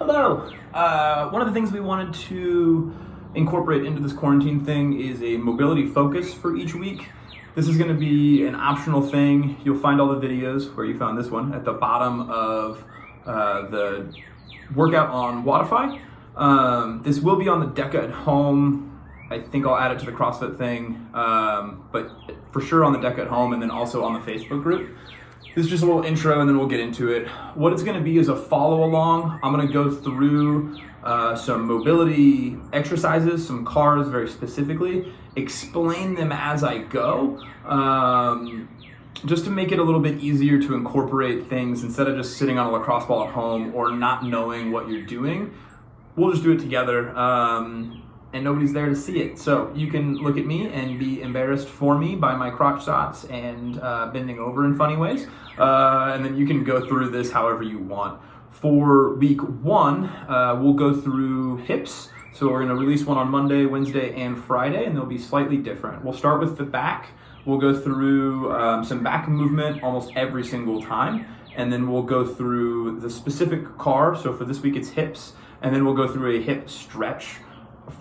Hello. One of the things we wanted to incorporate into this quarantine thing is a mobility focus for each week. This is going to be an optional thing. You'll find all the videos where you found this one at the bottom of the workout on Wodify. This will be on the Deca at home. I think I'll add it to the CrossFit thing, but for sure on the Deca at home, and then also on the Facebook group. This is just a little intro and then we'll get into it. What it's gonna be is a follow along. I'm gonna go through some mobility exercises, some CARs very specifically, explain them as I go, just to make it a little bit easier to incorporate things instead of just sitting on a lacrosse ball at home or not knowing what you're doing. We'll just do it together. And nobody's there to see it. So you can look at me and be embarrassed for me by my crotch shots and bending over in funny ways. And then you can go through this however you want. For week one, we'll go through hips. So we're gonna release one on Monday, Wednesday, and Friday, and they'll be slightly different. We'll start with the back. We'll go through some back movement almost every single time. And then we'll go through the specific CAR. So for this week, it's hips. And then we'll go through a hip stretch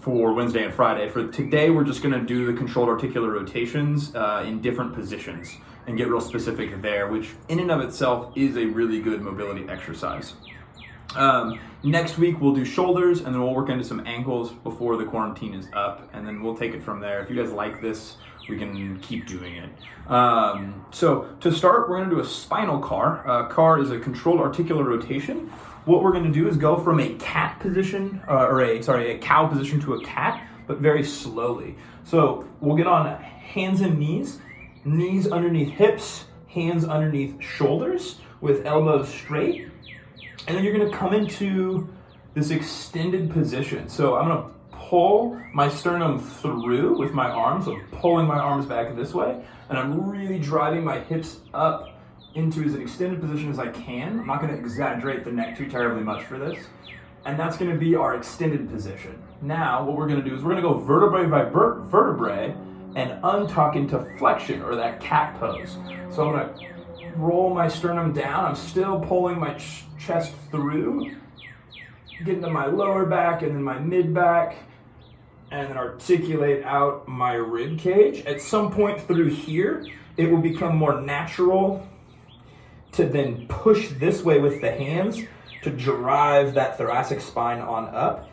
for Wednesday and Friday. For today, we're just gonna do the controlled articular rotations in different positions and get real specific there, which in and of itself is a really good mobility exercise. Next week, we'll do shoulders, and then we'll work into some ankles before the quarantine is up, and then we'll take it from there. If you guys like this, we can keep doing it. So to start, we're gonna do a spinal CAR. CAR is a controlled articular rotation. What we're gonna do is go from a cat position, a cow position to a cat, but very slowly. So we'll get on hands and knees, knees underneath hips, hands underneath shoulders with elbows straight. And then you're gonna come into this extended position. So I'm gonna pull my sternum through with my arms, so I'm pulling my arms back this way, and I'm really driving my hips up into as an extended position as I can. I'm not gonna exaggerate the neck too terribly much for this. And that's gonna be our extended position. Now, what we're gonna do is we're gonna go vertebrae by vertebrae and untuck into flexion, or that cat pose. So I'm gonna roll my sternum down. I'm still pulling my chest through, get into my lower back and then my mid back, and then articulate out my rib cage. At some point through here, it will become more natural to then push this way with the hands to drive that thoracic spine on up.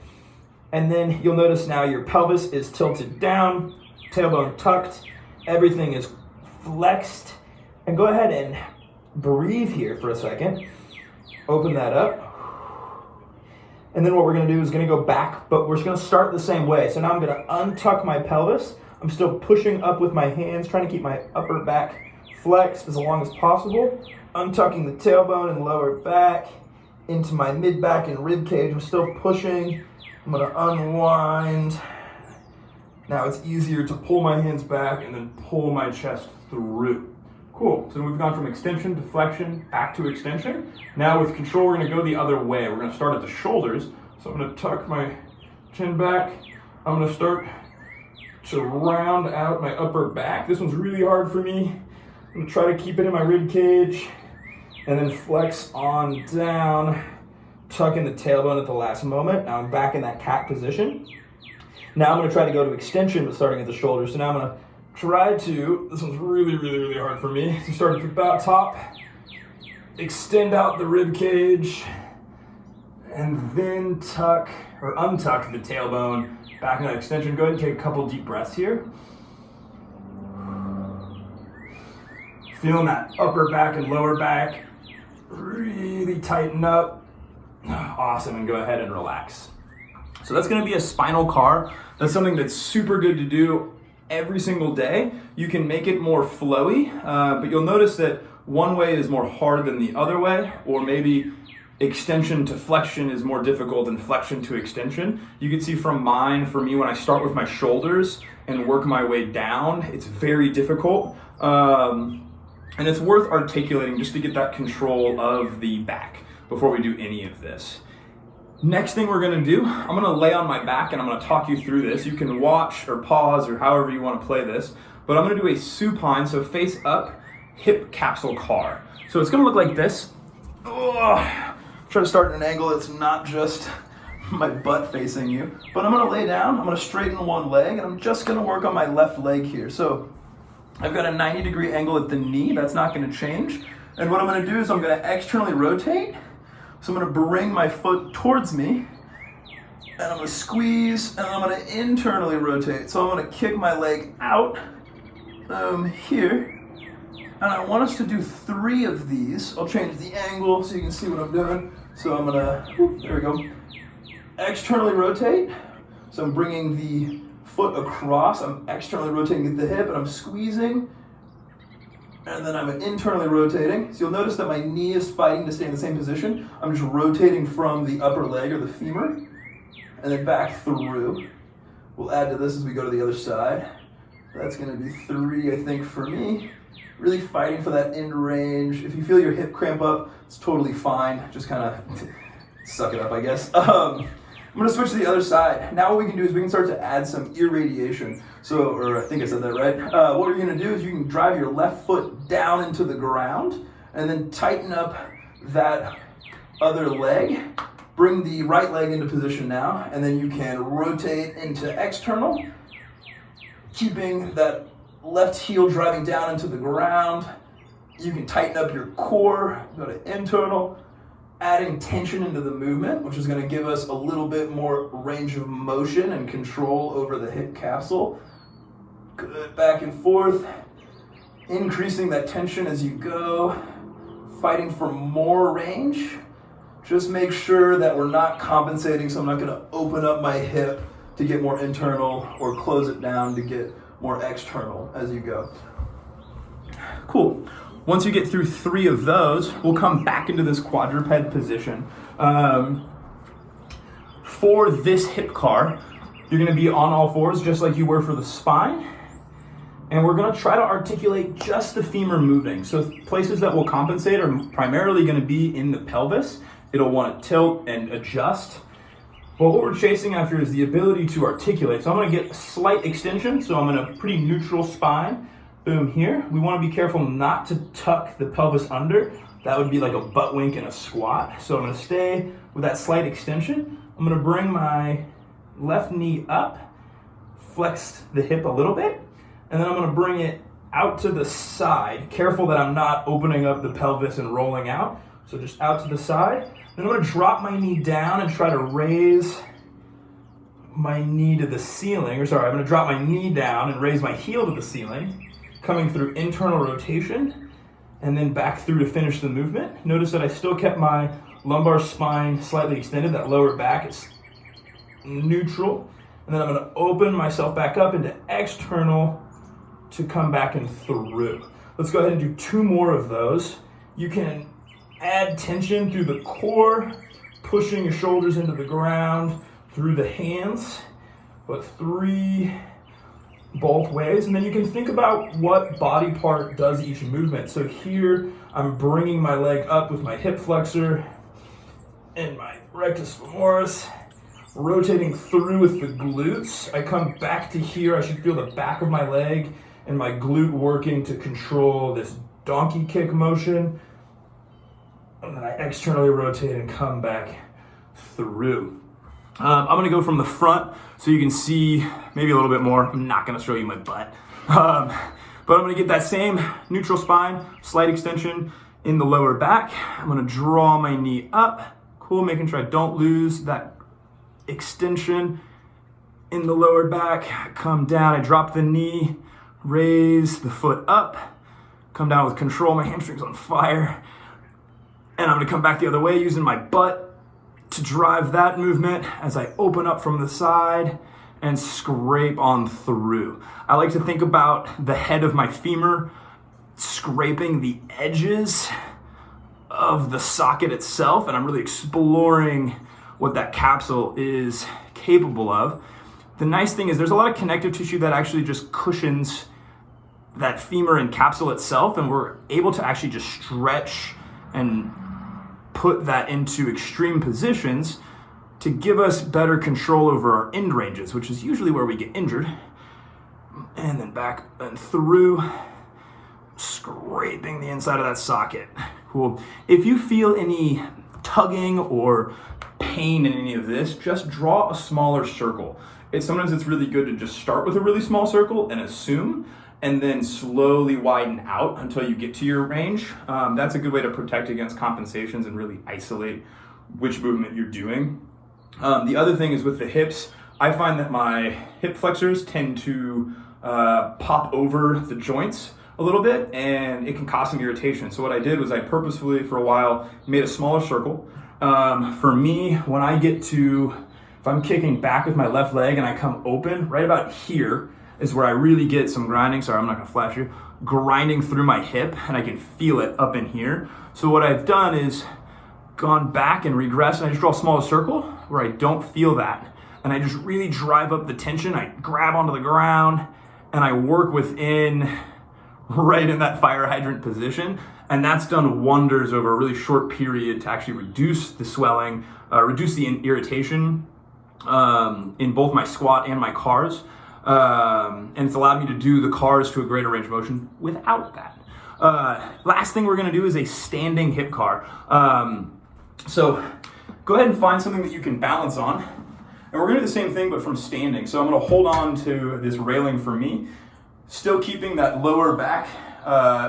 And then you'll notice now your pelvis is tilted down, tailbone tucked, everything is flexed. And go ahead and breathe here for a second. Open that up. And then what we're gonna do is gonna go back, but we're just gonna start the same way. So now I'm gonna untuck my pelvis. I'm still pushing up with my hands, trying to keep my upper back flexed as long as possible. Untucking the tailbone and lower back into my mid back and rib cage. I'm still pushing. I'm gonna unwind. Now it's easier to pull my hands back and then pull my chest through. Cool, so we've gone from extension to flexion, back to extension. Now with control, we're gonna go the other way. We're gonna start at the shoulders. So I'm gonna tuck my chin back. I'm gonna start to round out my upper back. This one's really hard for me. I'm gonna try to keep it in my rib cage and then flex on down, tuck in the tailbone at the last moment. Now I'm back in that cat position. Now I'm gonna try to go to extension, but starting at the shoulders. So now I'm gonna try to, this one's really hard for me. So start at the top, extend out the rib cage, and then tuck or untuck the tailbone, back in that extension. Go ahead and take a couple deep breaths here. Feeling that upper back and lower back really tighten up. Awesome, and go ahead and relax. So that's gonna be a spinal CAR. That's something that's super good to do every single day. You can make it more flowy, but you'll notice that one way is more hard than the other way, or maybe extension to flexion is more difficult than flexion to extension. You can see from mine, for me, when I start with my shoulders and work my way down, it's very difficult. And it's worth articulating just to get that control of the back before we do any of this. Next thing we're gonna do, I'm gonna lay on my back and I'm gonna talk you through this. You can watch or pause or however you wanna play this, but I'm gonna do a supine, so face up, hip capsule car. So it's gonna look like this. Ugh. Try to start at an angle that's not just my butt facing you. But I'm gonna lay down, I'm gonna straighten one leg, and I'm just gonna work on my left leg here. So I've got a 90-degree angle at the knee, that's not gonna change. And what I'm gonna do is I'm gonna externally rotate. So I'm gonna bring my foot towards me, and I'm gonna squeeze, and I'm gonna internally rotate. So I'm gonna kick my leg out here. And I want us to do 3 of these. I'll change the angle so you can see what I'm doing. So I'm gonna, there we go. Externally rotate. So I'm bringing the foot across. I'm externally rotating at the hip and I'm squeezing. And then I'm internally rotating. So you'll notice that my knee is fighting to stay in the same position. I'm just rotating from the upper leg or the femur and then back through. We'll add to this as we go to the other side. That's gonna be 3, I think, for me. Really fighting for that end range. If you feel your hip cramp up, it's totally fine. Just kind of suck it up, I guess. I'm gonna switch to the other side. Now what we can do is we can start to add some irradiation. So, or I think I said that right. What we're gonna do is you can drive your left foot down into the ground and then tighten up that other leg. Bring the right leg into position now, and then you can rotate into external, keeping that left heel driving down into the ground. You can tighten up your core, go to internal, adding tension into the movement, which is going to give us a little bit more range of motion and control over the hip capsule. Good, back and forth, increasing that tension as you go, fighting for more range. Just make sure that we're not compensating, so I'm not going to open up my hip to get more internal or close it down to get more external as you go. Cool. Once you get through 3 of those, we'll come back into this quadruped position. For this hip car, you're gonna be on all fours just like you were for the spine. And we're gonna try to articulate just the femur moving. So places that will compensate are primarily gonna be in the pelvis. It'll wanna tilt and adjust. But what we're chasing after is the ability to articulate. So I'm gonna get slight extension. So I'm in a pretty neutral spine. Boom, here. We wanna be careful not to tuck the pelvis under. That would be like a butt wink in a squat. So I'm gonna stay with that slight extension. I'm gonna bring my left knee up, flex the hip a little bit, and then I'm gonna bring it out to the side. Careful that I'm not opening up the pelvis and rolling out. So just out to the side. Then I'm gonna drop my knee down and try to raise my knee to the ceiling. I'm gonna drop my knee down and raise my heel to the ceiling, coming through internal rotation, and then back through to finish the movement. Notice that I still kept my lumbar spine slightly extended, that lower back is neutral. And then I'm gonna open myself back up into external to come back and through. Let's go ahead and do 2 more of those. You can add tension through the core, pushing your shoulders into the ground through the hands, but 3 both ways. And then you can think about what body part does each movement. So here, I'm bringing my leg up with my hip flexor and my rectus femoris, rotating through with the glutes. I come back to here, I should feel the back of my leg and my glute working to control this donkey kick motion. And then I externally rotate and come back through. I'm gonna go from the front so you can see maybe a little bit more. I'm not gonna show you my butt. But I'm gonna get that same neutral spine, slight extension in the lower back. I'm gonna draw my knee up. Cool, making sure I don't lose that extension in the lower back. Come down, I drop the knee, raise the foot up, come down with control, my hamstring's on fire. And I'm gonna come back the other way using my butt to drive that movement as I open up from the side and scrape on through. I like to think about the head of my femur scraping the edges of the socket itself, and I'm really exploring what that capsule is capable of. The nice thing is there's a lot of connective tissue that actually just cushions that femur and capsule itself, and we're able to actually just stretch and put that into extreme positions to give us better control over our end ranges, which is usually where we get injured. And then back and through, scraping the inside of that socket. Cool. If you feel any tugging or pain in any of this, just draw a smaller circle. Sometimes it's really good to just start with a really small circle and assume, and then slowly widen out until you get to your range. That's a good way to protect against compensations and really isolate which movement you're doing. The other thing is with the hips, I find that my hip flexors tend to pop over the joints a little bit, and it can cause some irritation. So what I did was I purposefully, for a while, made a smaller circle. For me, when I get to, if I'm kicking back with my left leg and I come open, right about here is where I really get some grinding. Sorry, I'm not gonna flash you. Grinding through my hip, and I can feel it up in here. So what I've done is gone back and regressed, and I just draw a smaller circle where I don't feel that. And I just really drive up the tension. I grab onto the ground, and I work within, right in that fire hydrant position. And that's done wonders over a really short period to actually reduce the swelling, reduce the irritation in both my squat and my C.A.R.S. And it's allowed me to do the C.A.R.S to a greater range of motion without that. Last thing we're gonna do is a standing hip car. So go ahead and find something that you can balance on. And we're gonna do the same thing, but from standing. So I'm gonna hold on to this railing for me, still keeping that lower back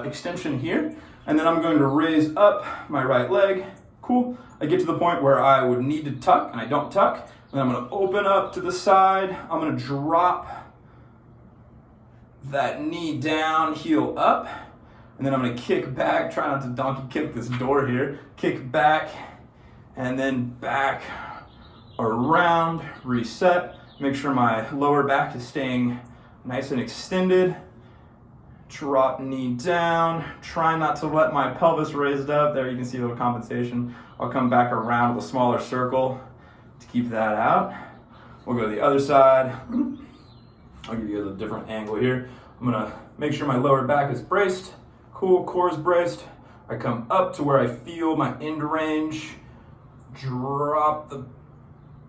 extension here. And then I'm going to raise up my right leg. Cool. I get to the point where I would need to tuck, and I don't tuck. And I'm gonna open up to the side. I'm gonna drop that knee down, heel up. And then I'm gonna kick back, try not to donkey kick this door here. Kick back, and then back around, reset. Make sure my lower back is staying nice and extended. Drop knee down. Try not to let my pelvis raised up. There you can see a little compensation. I'll come back around with a smaller circle to keep that out. We'll go to the other side. I'll give you a different angle here. I'm gonna make sure my lower back is braced. Cool, core is braced. I come up to where I feel my end range. Drop the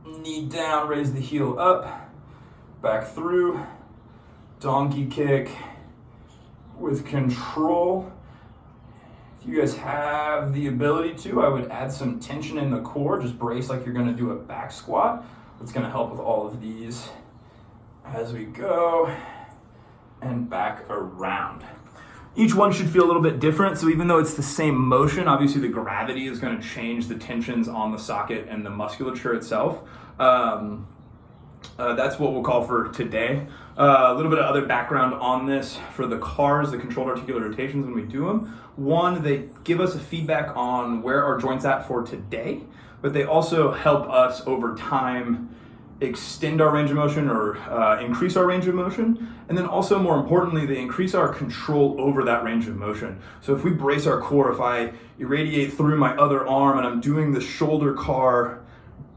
knee down, raise the heel up. Back through. Donkey kick with control. If you guys have the ability to, I would add some tension in the core. Just brace like you're gonna do a back squat. That's gonna help with all of these as we go, and back around. Each one should feel a little bit different. So even though it's the same motion, obviously the gravity is gonna change the tensions on the socket and the musculature itself. That's what we'll call for today. A little bit of other background on this for the C.A.R.S, the controlled articular rotations when we do them. One, they give us a feedback on where our joint's at for today, but they also help us over time extend our range of motion or increase our range of motion. And then also more importantly, they increase our control over that range of motion. So if we brace our core, if I irradiate through my other arm and I'm doing the shoulder car,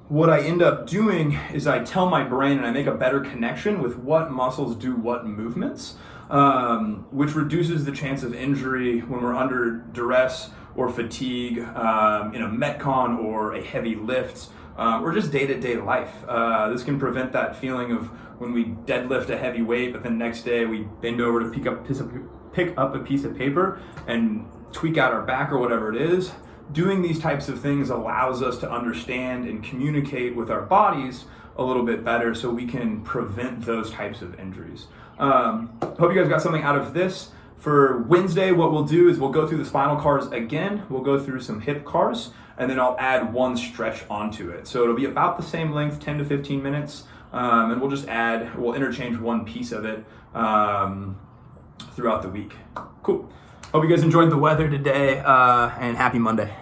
what I end up doing is I tell my brain and I make a better connection with what muscles do what movements, which reduces the chance of injury when we're under duress or fatigue in a Metcon or a heavy lift, or just day-to-day life. This can prevent that feeling of when we deadlift a heavy weight, but the next day we bend over to pick up a piece of paper and tweak out our back or whatever it is. Doing these types of things allows us to understand and communicate with our bodies a little bit better so we can prevent those types of injuries. Hope you guys got something out of this. For Wednesday, what we'll do is we'll go through the spinal C.A.R.S again. We'll go through some hip C.A.R.S, and then I'll add one stretch onto it. So it'll be about the same length, 10 to 15 minutes, and we'll interchange one piece of it throughout the week. Cool. Hope you guys enjoyed the weather today, and happy Monday.